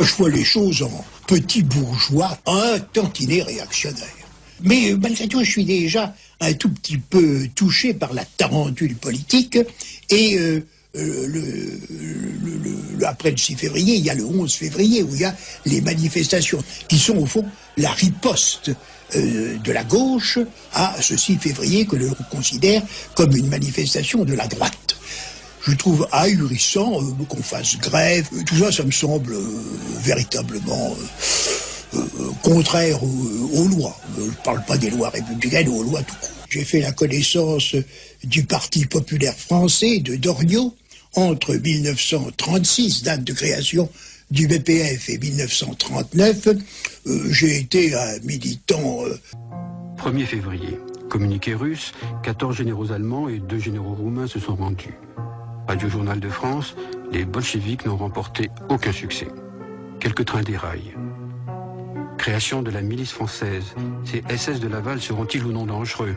Je vois les choses en petit bourgeois, un tantinet réactionnaire. Mais malgré tout, je suis déjà un tout petit peu touché par la tarentule politique. Et après le 6 février, il y a le 11 février, où il y a les manifestations, qui sont au fond la riposte de la gauche à ce 6 février que l'on considère comme une manifestation de la droite. Je trouve ahurissant qu'on fasse grève. Tout ça, ça me semble véritablement contraire aux lois. Je ne parle pas des lois républicaines, aux lois tout court. J'ai fait la connaissance du Parti populaire français, de Doriot, entre 1936, date de création du BPF, et 1939. J'ai été un militant... 1er février, communiqué russe, 14 généraux allemands et 2 généraux roumains se sont rendus. Radio Journal de France, les bolcheviks n'ont remporté aucun succès. Quelques trains déraillent. Création de la milice française. Ces SS de Laval seront-ils ou non dangereux?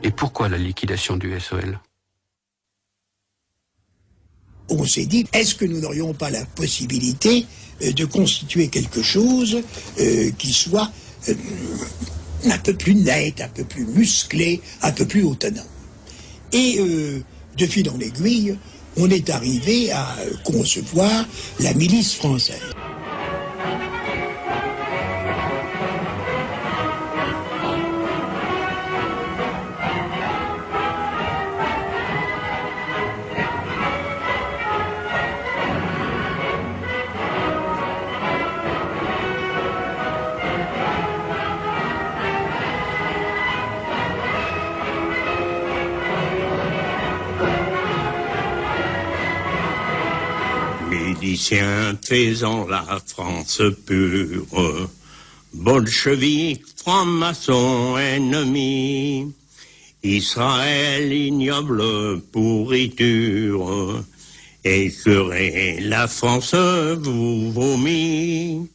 Et pourquoi la liquidation du SOL? On s'est dit, est-ce que nous n'aurions pas la possibilité de constituer quelque chose qui soit un peu plus net, un peu plus musclé, un peu plus autonome? Et de fil en aiguille, on est arrivé à concevoir la milice française. Miliciens faisant la France pure, bolcheviques, francs-maçons ennemis, Israël ignoble pourriture, écœurez la France vous vomit.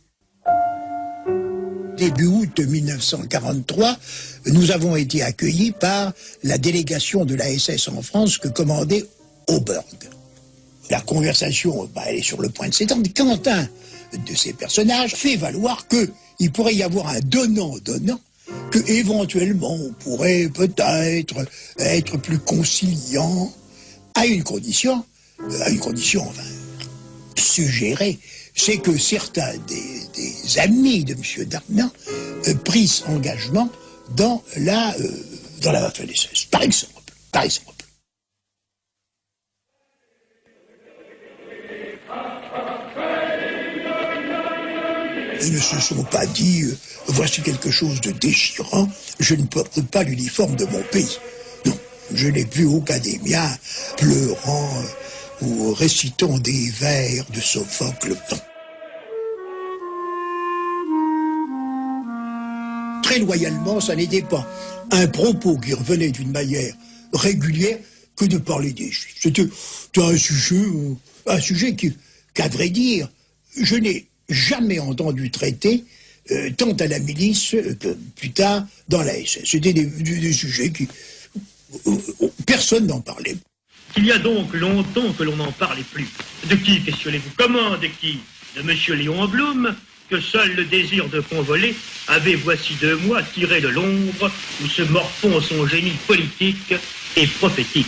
Début août 1943, nous avons été accueillis par la délégation de la SS en France que commandait Auberg. La conversation, elle est sur le point de s'étendre quand un de ces personnages fait valoir qu'il pourrait y avoir un donnant-donnant, que éventuellement on pourrait peut-être être plus conciliant, à une condition enfin, suggérée, c'est que certains des amis de M. Darmanin prissent engagement dans la Waffen-SS, par exemple. Ils ne se sont pas dit voici quelque chose de déchirant, je ne porte pas l'uniforme de mon pays. Non, je n'ai vu aucun des miens pleurant ou récitant des vers de Sophocle. Non. Très loyalement, ça n'était pas un propos qui revenait d'une manière régulière que de parler des Juifs. C'était un sujet qu'à vrai dire, je n'ai jamais entendu traiter tant à la milice que plus tard dans la SS. C'était des sujets qui... personne n'en parlait. Il y a donc longtemps que l'on n'en parlait plus. De qui questionnez-vous? Comment? De qui? De M. Léon Blum, que seul le désir de convoler avait voici 2 mois tiré de l'ombre où se morfond son génie politique et prophétique.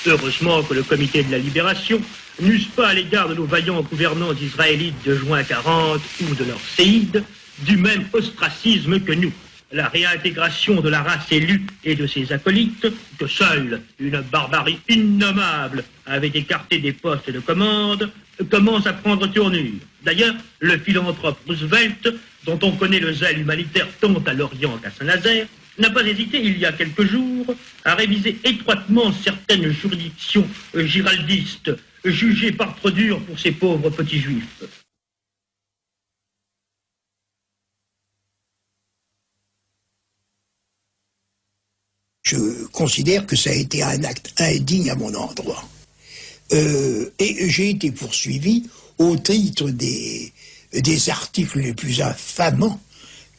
Heureusement que le comité de la libération n'use pas à l'égard de nos vaillants gouvernants israélites de juin 40 ou de leurs séides du même ostracisme que nous. La réintégration de la race élue et de ses acolytes, que seule une barbarie innommable avait écarté des postes de commande, commence à prendre tournure. D'ailleurs, le philanthrope Roosevelt, dont on connaît le zèle humanitaire tant à l'Orient qu'à Saint-Nazaire, n'a pas hésité, il y a quelques jours, à réviser étroitement certaines juridictions giraldistes jugées par trop dures pour ces pauvres petits juifs. Je considère que ça a été un acte indigne à mon endroit. Et j'ai été poursuivi au titre des articles les plus infamants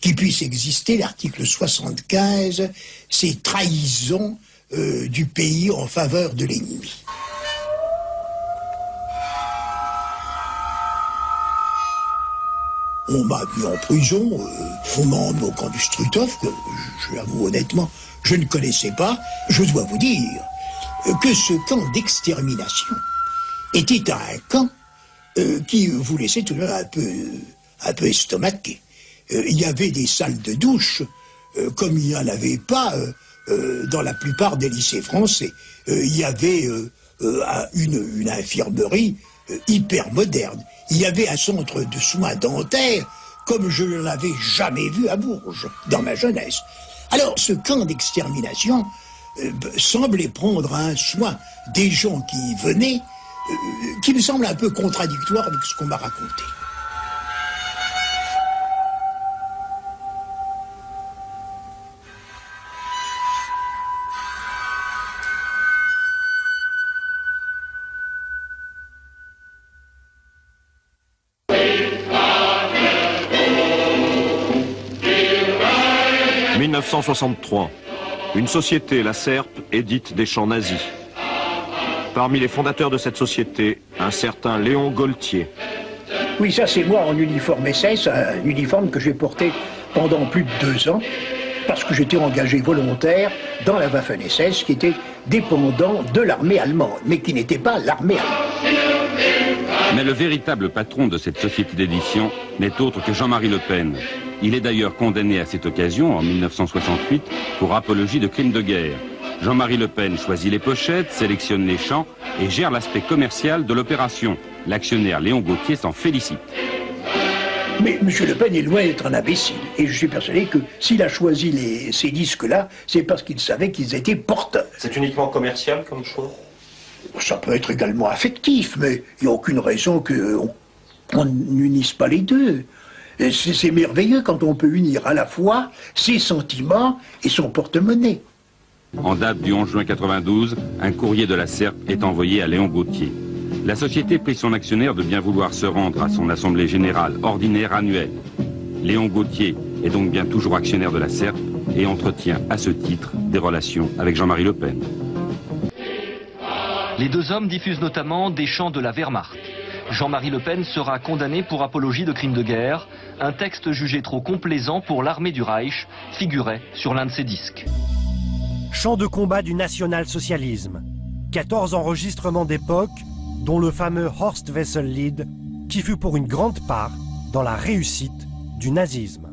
qui puissent exister. L'article 75, c'est trahison du pays en faveur de l'ennemi. On m'a mis en prison, on m'a emmené au camp du Struthof, que je l'avoue honnêtement, je ne connaissais pas. Je dois vous dire que ce camp d'extermination était un camp qui vous laissait tout de même un peu estomaqué. Il y avait des salles de douche, comme il n'y en avait pas dans la plupart des lycées français. Il y avait une infirmerie hyper moderne. Il y avait un centre de soins dentaires comme je ne l'avais jamais vu à Bourges, dans ma jeunesse. Alors, ce camp d'extermination semblait prendre un soin des gens qui y venaient, qui me semble un peu contradictoire avec ce qu'on m'a raconté. En 1963, une société, la SERP, édite des chants nazis. Parmi les fondateurs de cette société, un certain Léon Gaultier. Oui, ça c'est moi en uniforme SS, un uniforme que j'ai porté pendant plus de 2 ans, parce que j'étais engagé volontaire dans la Waffen-SS, qui était dépendant de l'armée allemande, mais qui n'était pas l'armée allemande. Mais le véritable patron de cette société d'édition n'est autre que Jean-Marie Le Pen. Il est d'ailleurs condamné à cette occasion, en 1968, pour apologie de crimes de guerre. Jean-Marie Le Pen choisit les pochettes, sélectionne les chants et gère l'aspect commercial de l'opération. L'actionnaire Léon Gaultier s'en félicite. Mais M. Le Pen est loin d'être un imbécile. Et je suis persuadé que s'il a choisi ces disques-là, c'est parce qu'il savait qu'ils étaient porteurs. C'est uniquement commercial comme choix? Ça peut être également affectif, mais il n'y a aucune raison qu'on n'unisse pas les deux. C'est merveilleux quand on peut unir à la fois ses sentiments et son porte-monnaie. En date du 11 juin 92, un courrier de la SERP est envoyé à Léon Gaultier. La société prie son actionnaire de bien vouloir se rendre à son assemblée générale ordinaire annuelle. Léon Gaultier est donc bien toujours actionnaire de la SERP et entretient à ce titre des relations avec Jean-Marie Le Pen. Les deux hommes diffusent notamment des chants de la Wehrmacht. Jean-Marie Le Pen sera condamné pour apologie de crimes de guerre. Un texte jugé trop complaisant pour l'armée du Reich figurait sur l'un de ses disques. Chant de combat du national-socialisme. 14 enregistrements d'époque, dont le fameux Horst Wessel Lied, qui fut pour une grande part dans la réussite du nazisme.